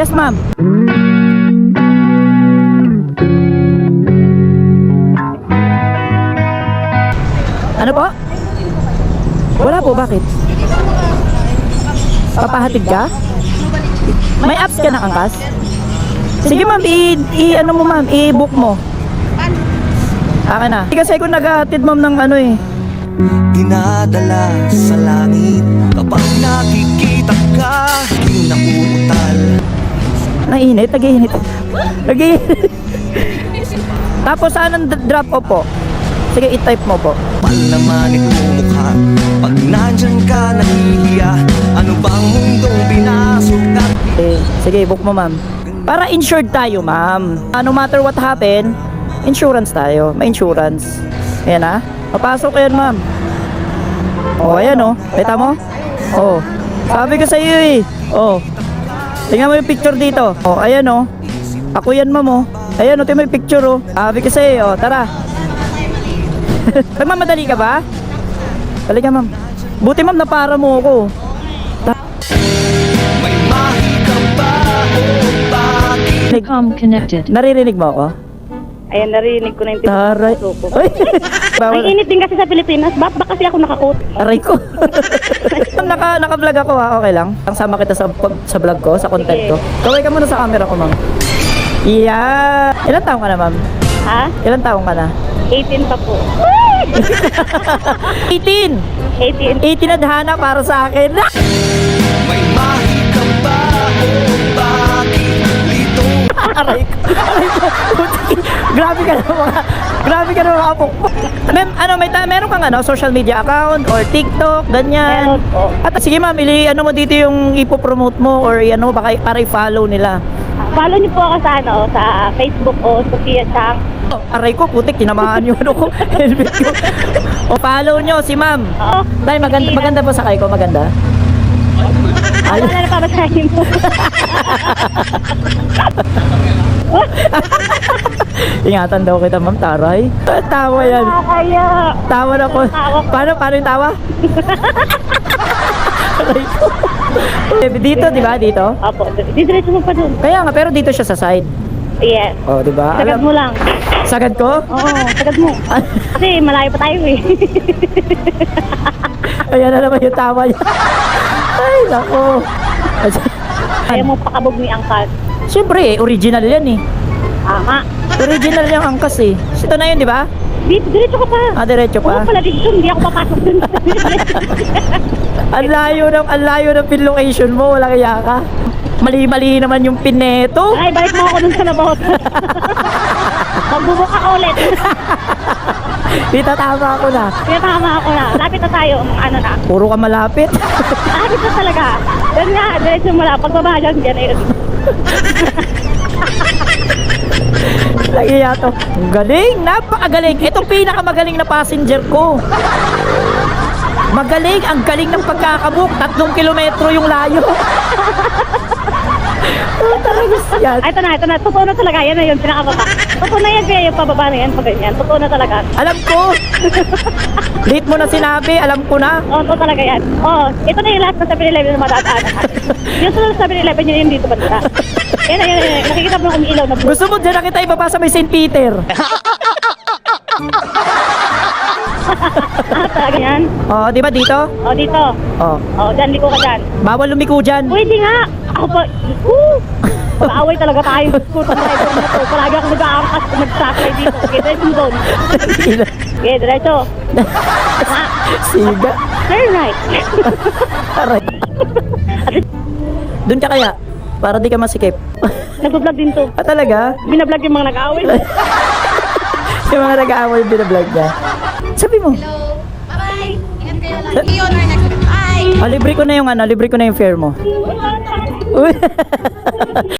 Yes, ma'am. Ano po? Wala po, bakit? Papahatid ka? May apps ka na, Angkas? Sige, ma'am, ano mo, ma'am, i-book mo. Akin na. Kasi kung nag-ahatid, ma'am, ng ano eh. Dinadala sa langit kapag nakikita ka, hindi nauutal. Nainit, nag-iinit. Nag-iinit. Tapos, saan ang drop off po? Sige, i-type mo po. Palaman itong mukha, pag nandyan ka nahihiya, ano bang mundong binasok at Sige, book mo, ma'am. Para insured tayo, ma'am. No matter what happen, insurance tayo. May insurance. Ayan ha. Papasok yan, ma'am. Oh, ayan oh. Kita mo? Oh. Sabi ko sa iyo eh. Oh. Tingnan mo yung picture dito. Oh, ayan oh. Ako yan, ma'am oh. Ayan oh, tingnan mo yung picture oh. Sabi ko sa iyo, oh, tara. Ma'am, madali ka ba? Dali ka, ma'am. Buti, ma'am, napara mo ako. may mahika ba o bakit? Com connected. Naririnig mo ako? Ayan, narinig ko na yung Taray. puso ko. Ay. Ang Bawal. init din kasi sa Pilipinas. Ba kasi ako nakakot? Aray ko. Naka-vlog ako ha, okay lang. Ang sama kita sa vlog ko, sa content Sige. ko. Kaway ka muna sa camera ko, ma'am. Yeah. Ilan taong ka na, ma'am? Ha? Ilan taong ka na? 18 pa po. 18! 18. 18 adhana para sa akin. May mahika ba o bakit? Dito Aray ko. Aray ko. Grabe ka na mga. Grabe ka na mga apo. Ma'am, ano, meron kang ano, social media account or TikTok, ganyan. Meron po. At sige ma'am, ano mo dito yung ipopromote mo or ano, baka para i-follow nila. Follow niyo po ako sa sa Facebook o Sophia Chang. Oh, aray ko, putik, tinamaan yung ano ko, helmet ko. O, follow nyo si ma'am. Oo. Dahil maganda po sakay ko, maganda. Wala na para sa akin po. Ingatan daw kita, ma'am, taray. Tawa yan. Kaya. Tawa na po. Paano yung tawa? Aray ko. Dito, di ba? Dito? Opo, didiretso mo pa dun. Kaya nga, pero dito siya sa side. Yes. Oh, di ba? Sagad mo lang. Sagad ko? Oo, sagad mo. Kasi malayo pa tayo eh. Ayan na naman yung tawa niya. Ay, nako. Kaya mo pakabog ni Angkas. Siyempre, original yan eh. Ama. Original yung angkas eh. Ito na yun, di ba? Diretso ka pa. Diretso Oo pa. pala dito, hindi ako papasok dun. Ang layo ng pin location mo, walang iya ka. Mali-mali naman yung pin neto. Ay, balik mo ako dun sa nabot. Magbubuka ka ulit. Dito tama ako na. Kaya tama ako na. Lapit na tayo. Ano na. Puro ka malapit. Lapit na talaga. Yan nga, diretso mo lang. Pagbaba dyan, yan na yun. Lagi to. Ang galing, napakagaling. Itong pinakamagaling na passenger ko. Magaling, ang galing ng pagkakabuk. 3 kilometro yung layo. Talaga yan. Ay, ito na. Totoo na talaga. Yan na yun, pinakababa. Totoo na yan, kaya yung pababa na yan, pag ganyan. Totoo na talaga. Alam ko. Late mo na sinabi, alam ko na. Oo, totoo talaga yan. Oo, ito na yung lahat ng 7-Eleven na madadaan. Yung sunod sa 7-Eleven, yun yung dito banda. Yan na. Nakikita mo umiilaw na blue. Gusto mo dyan na kita ibaba sa may St. Peter. Talaga yan. Oh, di ba dito? O, dito. Oh. O, dyan, liko ka dyan. Bawal lumiko dyan. Pwede nga. Ako pa. Pag-aaway talaga tayo. Scooter driver na to. Palagi ako nag-aangkas kung nag-sakay dito. Okay, diretso mo doon. Okay, diretso. Siga. Turn right. Aray. Doon ka kaya? Para di ka masikip. Nag-vlog din to. Talaga? Binablog yung mga nag-aaway. Yung mga nag-aaway binablog niya. Sabi mo. Hello. Bye-bye. Ingat kayo lang. See you on our next. Bye. Libre ko na yung fare mo. Uy.